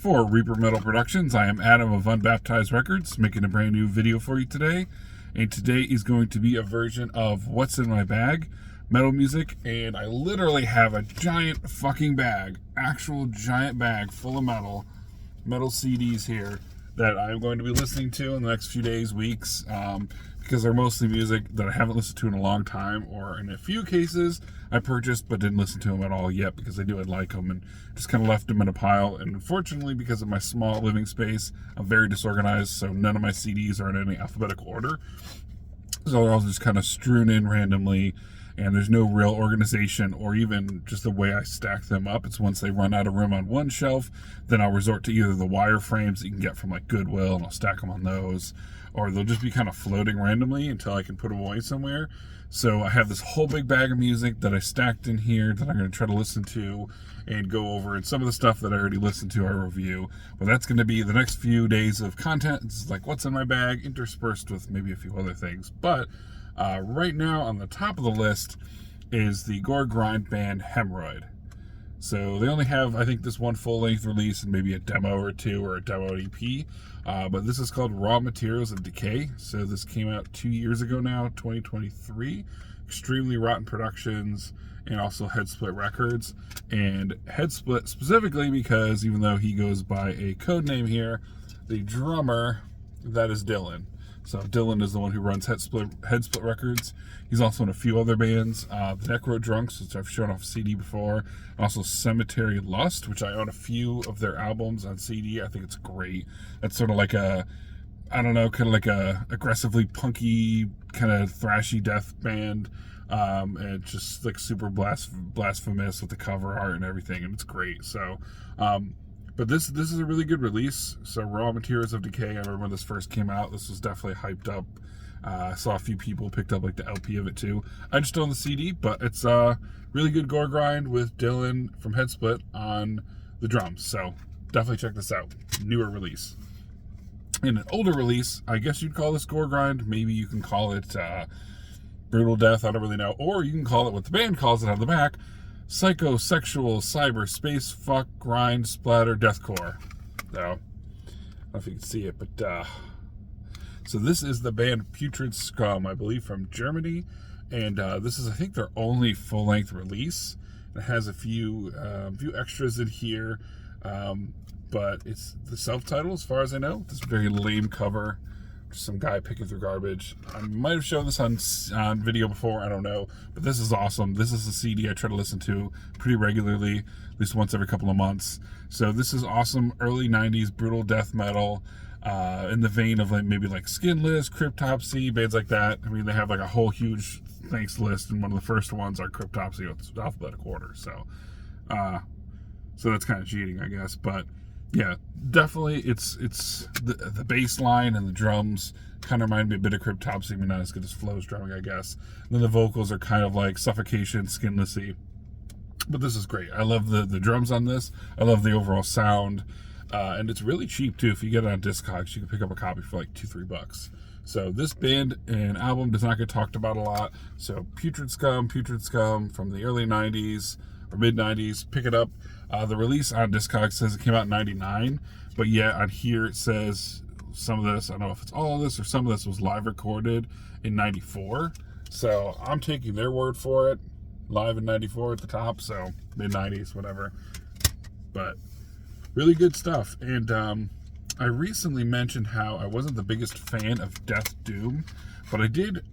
For Reaper Metal Productions, I am Adam of Unbaptized Records, making a brand new video for you today. And today is going to be a version of What's in My Bag, metal music. And I literally have a giant fucking bag, actual giant bag full of metal CDs here that I'm going to be listening to in the next few days, weeks, because they're mostly music that I haven't listened to in a long time, or in a few cases I purchased but didn't listen to them at all yet because I knew I'd like them and just kind of left them in a pile. And unfortunately, because of my small living space, I'm very disorganized, so none of my CDs are in any alphabetical order. So they're all just kind of strewn in randomly, and there's no real organization or even just the way I stack them up. It's once they run out of room on one shelf, then I'll resort to either the wire frames that you can get from like Goodwill, and I'll stack them on those, or they'll just be kind of floating randomly until I can put them away somewhere. So I have this whole big bag of music that I stacked in here that I'm going to try to listen to and go over, and some of the stuff that I already listened to I review. But that's going to be the next few days of content. It's like what's in my bag, interspersed with maybe a few other things. But right now on the top of the list is the gore grind band Hemorrhoid. So they only have, I think, this one full-length release and maybe a demo or two, or a demo EP. But this is called Raw Materials of Decay. So this came out 2 years ago now, 2023. Extremely Rotten Productions and also Headsplit Records. And Headsplit specifically because even though he goes by a code name here, the drummer, that is Dylan. So Dylan is the one who runs Headsplit Records. He's also in a few other bands. The Necro Drunks, which I've shown off CD before. Also Cemetery Lust, which I own a few of their albums on CD. I think it's great. That's sort of like a, I don't know, kind of like a aggressively punky, kind of thrashy death band. And just like super blasphemous with the cover art and everything. And it's great. So, but this is a really good release. So Raw Materials of Decay, I remember when this first came out, this was definitely hyped up. I saw a few people picked up like the LP of it too. I just own the CD, but it's a really good gore grind with Dylan from Headsplit on the drums. So definitely check this out. Newer release. In an older release, I guess you'd call this gore grind. Maybe you can call it brutal death. I don't really know. Or you can call it what the band calls it on the back: psychosexual cyber space fuck grind splatter deathcore. So, I don't know if you can see it, but so this is the band Putrid Scum, I believe, from Germany, and this is, I think, their only full-length release. It has a few extras in here, but it's the self-title, as far as I know. This very lame cover. Some guy picking through garbage. I might have shown this on video before, I don't know, but this is awesome. This is a CD I try to listen to pretty regularly, at least once every couple of months. So this is awesome early 90s brutal death metal, in the vein of like maybe like Skinless, Cryptopsy, bands like that. I mean, they have like a whole huge thanks list, and one of the first ones are Cryptopsy with alphabetical order. So that's kind of cheating, I guess, but yeah, definitely it's the bass line and the drums kind of remind me a bit of Cryptopsy, but not as good as Flo's drumming, I guess. And then the vocals are kind of like Suffocation, Skinlessy. But this is great. I love the drums on this. I love the overall sound. And it's really cheap too. If you get it on Discogs, you can pick up a copy for like $2-3. So this band and album does not get talked about a lot. So Putrid Scum from the early 90s or mid 90s. Pick it up. The release on Discogs says it came out in 99, but yet on here it says some of this, I don't know if it's all of this or some of this, was live recorded in 94. So I'm taking their word for it. Live in 94 at the top, so mid 90s, whatever. But really good stuff. And I recently mentioned how I wasn't the biggest fan of Death Doom, but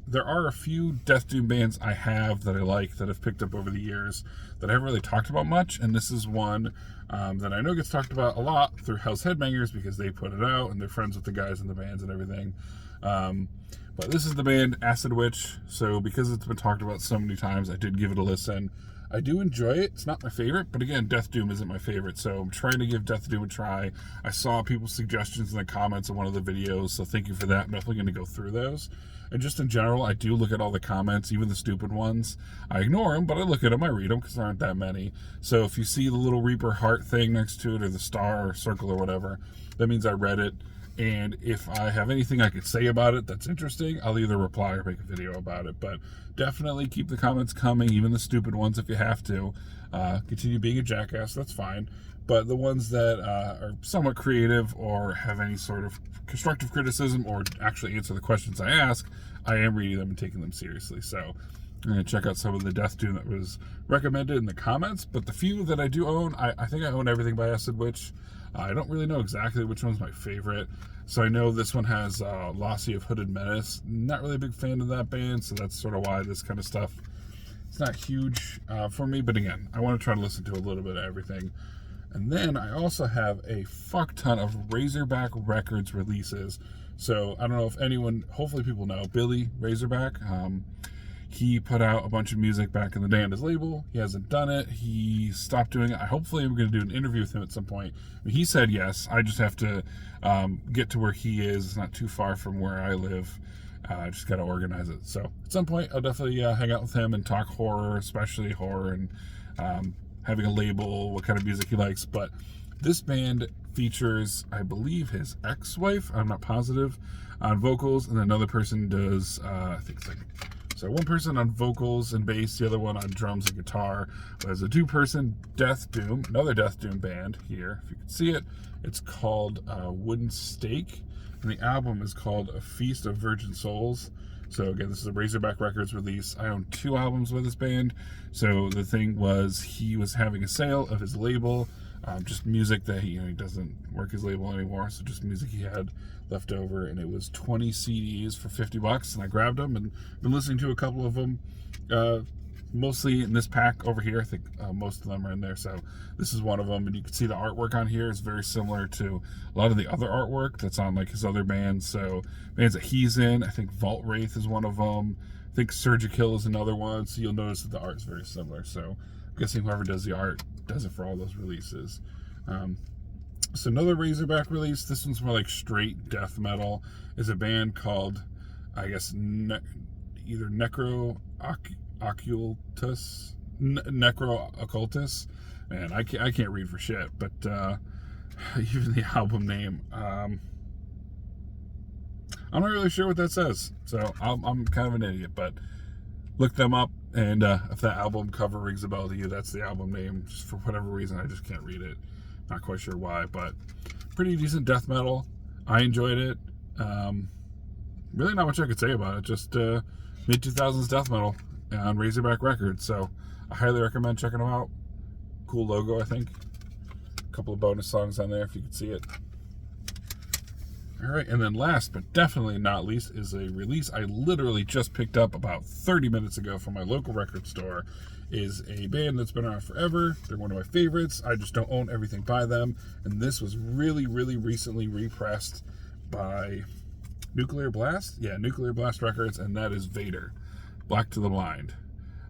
there are a few Death Doom bands I have that I like that I've picked up over the years that I haven't really talked about much, and this is one that I know gets talked about a lot through Hell's Headbangers because they put it out and they're friends with the guys in the bands and everything. But this is the band Acid Witch, so because it's been talked about so many times, I did give it a listen. I do enjoy it. It's not my favorite, but again, Death Doom isn't my favorite, so I'm trying to give Death Doom a try. I saw people's suggestions in the comments on one of the videos, so thank you for that. I'm definitely going to go through those. And just in general, I do look at all the comments, even the stupid ones. I ignore them, but I look at them, I read them, because there aren't that many. So if you see the little Reaper heart thing next to it, or the star or circle or whatever, that means I read it. And if I have anything I could say about it that's interesting, I'll either reply or make a video about it. But definitely keep the comments coming, even the stupid ones if you have to. continue being a jackass, that's fine. But the ones that are somewhat creative or have any sort of constructive criticism or actually answer the questions I ask, I am reading them and taking them seriously. So I'm going to check out some of the Death Doom that was recommended in the comments. But the few that I do own, I think I own everything by Acid Witch. I don't really know exactly which one's my favorite. So I know this one has Lassie of Hooded Menace. Not really a big fan of that band, so that's sort of why this kind of stuff, it's not huge for me. But again, I want to try to listen to a little bit of everything. And then I also have a fuck ton of Razorback Records releases. So I don't know if anyone, hopefully people know, Billy Razorback. He put out a bunch of music back in the day on his label. He hasn't done it. He stopped doing it. Hopefully I'm going to do an interview with him at some point. He said yes. I just have to get to where he is. It's not too far from where I live. I just got to organize it. So at some point I'll definitely hang out with him and talk horror, especially horror, and having a label, what kind of music he likes. But this band features, I believe, his ex-wife, I'm not positive, on vocals, and another person does, I think it's like, so one person on vocals and bass, the other one on drums and guitar. There's a two-person Death Doom, another Death Doom band here, if you can see it. It's called Wooden Stake, and the album is called A Feast of Virgin Souls. So again, this is a Razorback Records release. I own 2 albums with this band. So the thing was, he was having a sale of his label, just music that he doesn't work his label anymore. So just music he had left over, and it was 20 CDs for $50. And I grabbed them and been listening to a couple of them, mostly in this pack over here. I think most of them are in there. So this is one of them, and you can see the artwork on here is very similar to a lot of the other artwork that's on like his other bands. So bands that he's in, I think Vault Wraith is one of them. I think Surgikill is another one. So you'll notice that the art is very similar. So I'm guessing whoever does the art does it for all those releases. So another Razorback release. This one's more like straight death metal. Is a band called, I guess, either Necro Occultus. Man, I can't read for shit, but even the album name, I'm not really sure what that says. So I'm kind of an idiot, but look them up, and if that album cover rings a bell to you, that's the album name. Just for whatever reason, I just can't read it. Not quite sure why, but pretty decent death metal. I enjoyed it. Really not much I could say about it. Just mid-2000s death metal on Razorback Records. So I highly recommend checking them out. Cool logo, I think. A couple of bonus songs on there if you can see it. All right, and then last but definitely not least is a release I literally just picked up about 30 minutes ago from my local record store. Is a band that's been around forever. They're one of my favorites. I just don't own everything by them. And this was really, really recently repressed by Nuclear Blast? Yeah, Nuclear Blast Records, and that is Vader, Black to the Blind.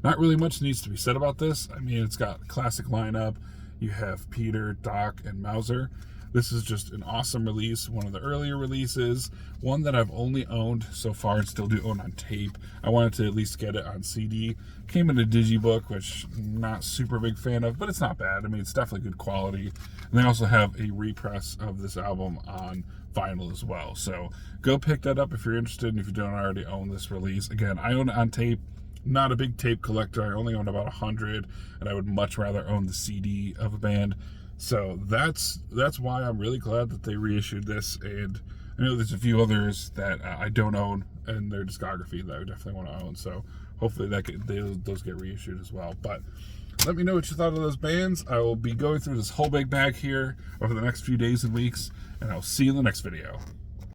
Not really much needs to be said about this. I mean, it's got a classic lineup. You have Peter, Doc, and Mauser. This is just an awesome release, one of the earlier releases, one that I've only owned so far and still do own on tape. I wanted to at least get it on CD. Came in a digibook, which I'm not super big fan of, but it's not bad. I mean, it's definitely good quality. And they also have a repress of this album on vinyl as well. So go pick that up if you're interested and if you don't already own this release. Again, I own it on tape. Not a big tape collector. I only own about 100, and I would much rather own the CD of a band. So that's why I'm really glad that they reissued this, and I know there's a few others that I don't own in their discography that I definitely want to own. So hopefully those get reissued as well. But let me know what you thought of those bands. I will be going through this whole big bag here over the next few days and weeks, and I'll see you in the next video.